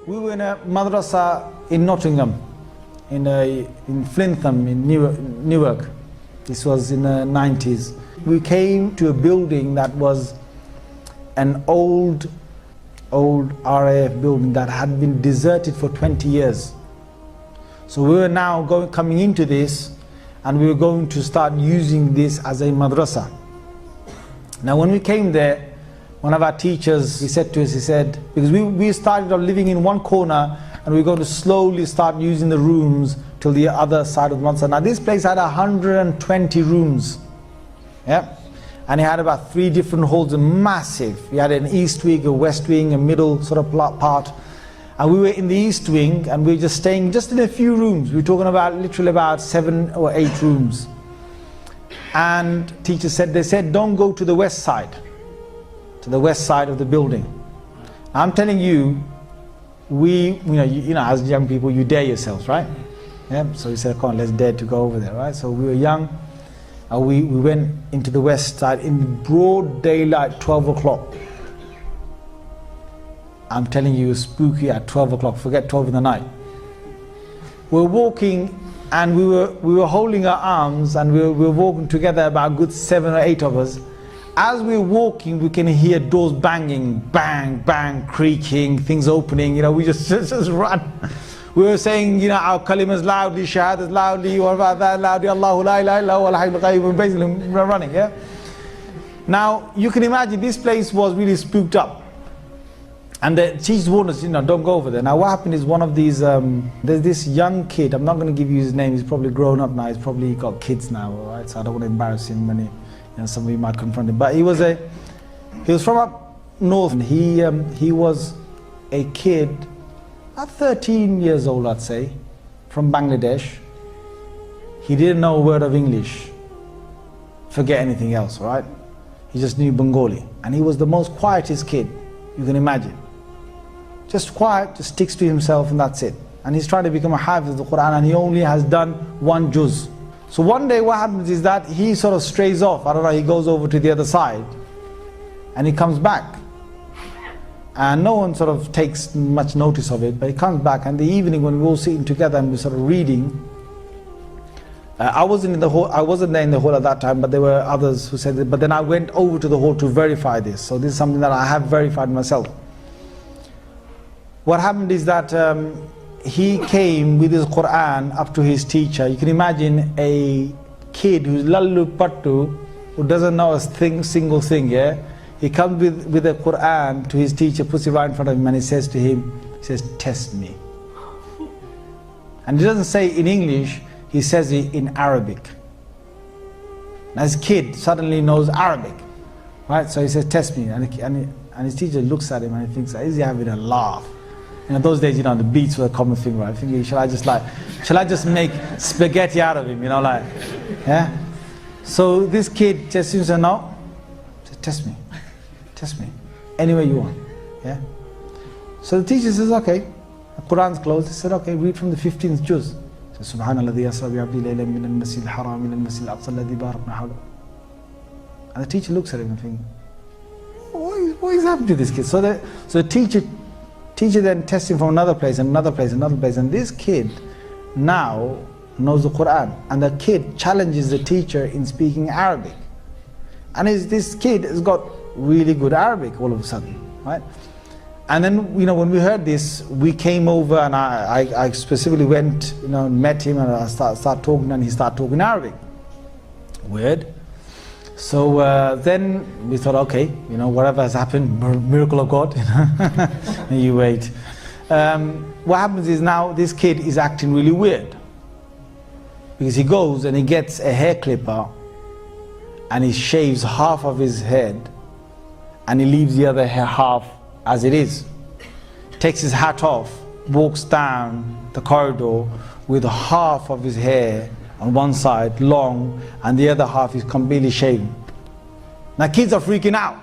We were in a madrasa in Nottingham, in Flintham, in Newark. This was in the 90s. We came to a building that was an old RAF building that had been deserted for 20 years. So we were now coming into this, and we were going to start using this as a madrasa. Now when we came there, one of our teachers, he said to us, he said, because we started off living in one corner, and we're going to slowly start using the rooms till the other side of the madrasa. Now this place had 120 rooms, yeah, and it had about 3 different halls, massive. We had an east wing, a west wing, a middle sort of part, and we were in the east wing, and we were just staying just in a few rooms. We were talking about literally about 7 or 8 rooms. And teachers said, they said, don't go to the west side, to the west side of the building. I'm telling you, you know, as young people, you dare yourselves, right? Yeah. So we said, come on, let's dare to go over there, right? So we were young, and we went into the west side in broad daylight, 12 o'clock. I'm telling you, it was spooky at 12 o'clock. Forget 12 in the night. We're walking, and we were holding our arms, and we were walking together, about a good 7 or 8 of us. As we're walking, we can hear doors banging, bang, bang, creaking, things opening. You know, we just run. We were saying, you know, our kalimas loudly, shahadas loudly, what about that loudly, Allahu la ilaha illa huwa al-hayyul qayyum, basically running, yeah? Now, you can imagine this place was really spooked up. And the teachers warned us, you know, don't go over there. Now what happened is one of these, there's this young kid, I'm not going to give you his name, he's probably grown up now, he's probably got kids now, right? So I don't want to embarrass him when some of you might confront him. But he was from up north, and he was a kid, about 13 years old, I'd say, from Bangladesh. He didn't know a word of English. Forget anything else, right? He just knew Bengali. And he was the most quietest kid you can imagine. Just quiet, just sticks to himself, and that's it. And he's trying to become a hafiz of the Quran, and he only has done 1 juz. So one day what happens is that he sort of strays off, I don't know, he goes over to the other side, and he comes back. And no one sort of takes much notice of it, but he comes back, and the evening when we're all sitting together and we're sort of reading, I wasn't there in the hall at that time, but there were others who said it, but then I went over to the hall to verify this. So this is something that I have verified myself. What happened is that he came with his Quran up to his teacher. You can imagine a kid who's lallu pattu, who doesn't know a single thing, yeah? He comes with the Quran to his teacher, puts it right in front of him, and he says to him, he says, test me. And he doesn't say in English, he says it in Arabic. Now his kid suddenly knows Arabic, right? So he says, test me. And his teacher looks at him and he thinks, is he having a laugh? You know, those days, you know, the beats were a common thing, right? Thinking, shall I just make spaghetti out of him, you know, like, yeah? So this kid just seems to know, test me, any way you want, yeah? So the teacher says, okay, the Quran's closed. He said, okay, read from the 15th juz. So, Subhanalladhi yasra bi abdi laylan min al-masjid al-haram ila al-masjid al-aqsa alladhi barakna hawla. And the teacher looks at him and thinks, what is happening to this kid? So the teacher then tests him from another place, and another place, another place, and this kid now knows the Quran, and the kid challenges the teacher in speaking Arabic. And this kid has got really good Arabic all of a sudden, right? And then, you know, when we heard this, we came over, and I specifically went, you know, met him, and I start talking, and he started talking Arabic. Weird. So then we thought, okay, you know, whatever has happened, miracle of God, you know, and you wait. What happens is now this kid is acting really weird, because he goes and he gets a hair clipper, and he shaves half of his head, and he leaves the other half as it is. Takes his hat off, walks down the corridor with half of his hair on one side long, and the other half is completely shaven. Now kids are freaking out.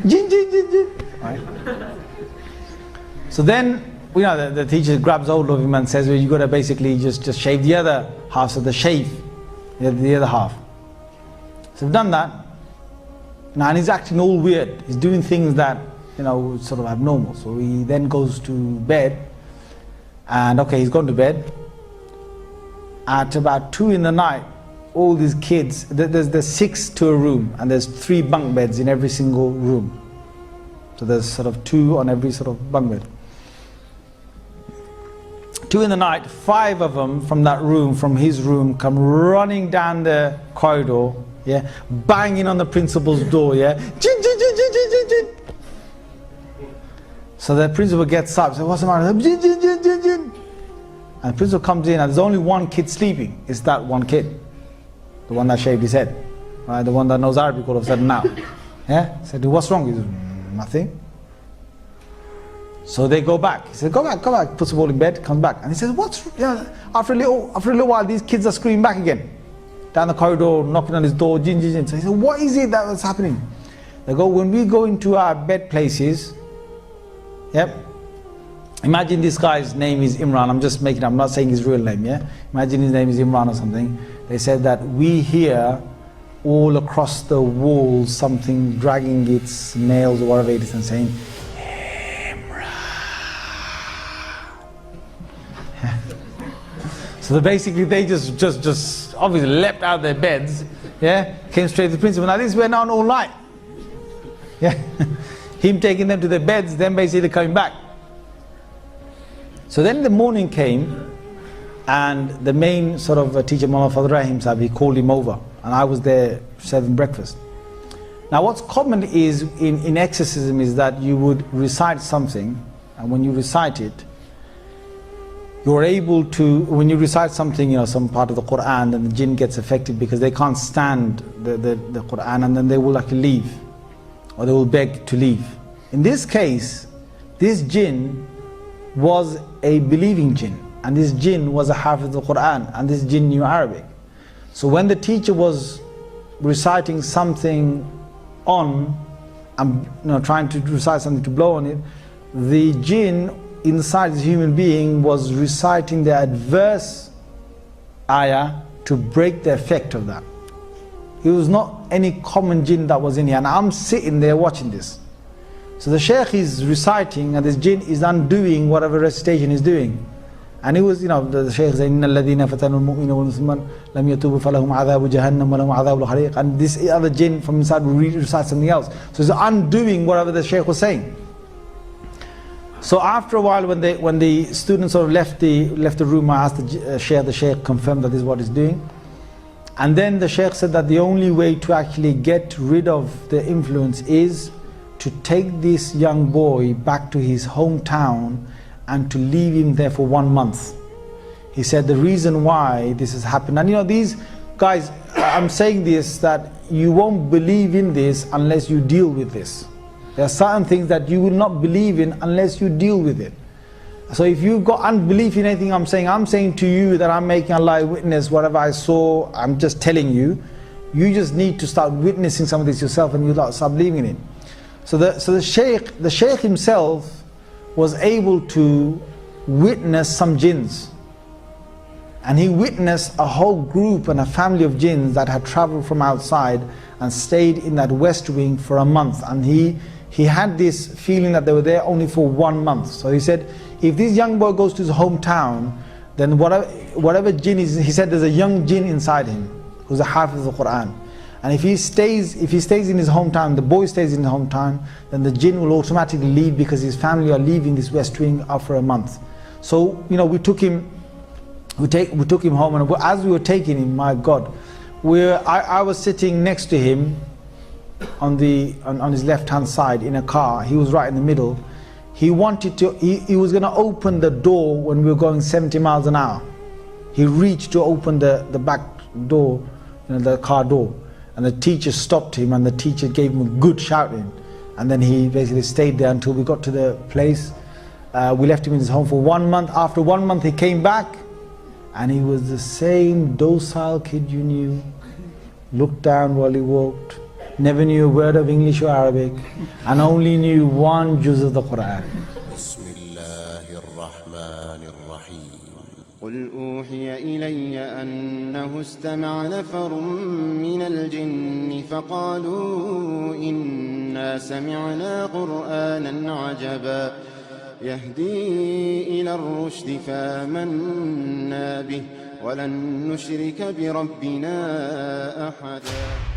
Jinn, jinn, jinn, jinn. Right? So then, you know, the teacher grabs hold of him and says, well, you got to basically just shave the other half, so the shave the other half. So we've done that. Now, and he's acting all weird. He's doing things that sort of abnormal. So he then goes to bed, and okay, he's gone to bed. At about 2 in the night, all these kids, there's 6 to a room, and there's 3 bunk beds in every single room. So there's sort of 2 on every sort of bunk bed. 2 in the night, 5 of them from that room, from his room, come running down the corridor, yeah, banging on the principal's door, yeah. Jinn, jinn, jinn, jinn, jinn, jinn. So the principal gets up, says, "What's the matter?" Jinn, jinn, jinn, jinn, jinn. And the principal comes in, and there's only one kid sleeping. It's that one kid, the one that shaved his head, right? The one that knows Arabic all of a sudden now. Yeah, said, "What's wrong?" He said, "Nothing." So they go back. He said, go back. Puts the ball in bed, comes back. And he says, after a little while, these kids are screaming back again. Down the corridor, knocking on his door, jinn, jinn, jinn. So he said, what is it that's happening? They go, when we go into our bed places, yep. Imagine this guy's name is Imran. I'm just making up, I'm not saying his real name, yeah? Imagine his name is Imran or something. They said that we hear all across the walls something dragging its nails or whatever it is and saying, so basically they just obviously leapt out of their beds, yeah, came straight to the principal. Now this went on all night, yeah, him taking them to their beds, then basically coming back. So then the morning came, and the main sort of teacher, Mullah Fadl Rahim Sahib, he called him over, and I was there serving breakfast. Now what's common is in exorcism is that you would recite something, and when you recite it, you're able to, when you recite something, some part of the Quran, then the jinn gets affected because they can't stand the Quran, and then they will like leave, or they will beg to leave. In this case, this jinn was a believing jinn, and this jinn was a hafiz of the Quran, and this jinn knew Arabic. So when the teacher was reciting something on, and trying to recite something to blow on it, the jinn inside this human being was reciting the adverse ayah to break the effect of that. It was not any common jinn that was in here, and I'm sitting there watching this. So the shaykh is reciting, and this jinn is undoing whatever recitation he's doing. And it was, the shaykh said, "Inna alladhina fatanu al-mu'mina wal-musliman lam yatubu falahum adhabu jahannam wa lahum adhabu al-hariq." And this other jinn from inside will recite something else. So it's undoing whatever the shaykh was saying. So after a while, when the students sort of left the room, I asked the shaykh confirmed that this is what he's doing. And then the shaykh said that the only way to actually get rid of the influence is to take this young boy back to his hometown and to leave him there for 1 month. He said the reason why this has happened, and these guys, I'm saying this, that you won't believe in this unless you deal with this. There are certain things that you will not believe in unless you deal with it. So if you've got unbelief in anything I'm saying to you that I'm making Allah witness, whatever I saw, I'm just telling you. You just need to start witnessing some of this yourself, and you start believing in it. So the shaykh himself was able to witness some jinns. And he witnessed a whole group and a family of jinns that had traveled from outside and stayed in that west wing for a month. And he had this feeling that they were there only for 1 month. So he said, if this young boy goes to his hometown, then whatever jinn is, he said there's a young jinn inside him who's a hafiz of the Quran. And if he stays in his hometown, the boy stays in his hometown, then the jinn will automatically leave because his family are leaving this west wing after a month. So we took him home, and as we were taking him, my God, I was sitting next to him on his left hand side in a car. He was right in the middle. He wanted to, he was going to open the door when we were going 70 miles an hour. He reached to open the back door, the car door, and the teacher stopped him, and the teacher gave him a good shouting, and then he basically stayed there until we got to the place. We left him in his home for 1 month. After 1 month he came back, and he was the same docile kid you knew. Looked down while he walked, never knew a word of English or Arabic, and only knew 1 juz of the Quran. قل أوحي إلي أنه استمع نفر من الجن فقالوا إنا سمعنا قرآنا عجبا يهدي إلى الرشد فآمنا به ولن نشرك بربنا أحدا.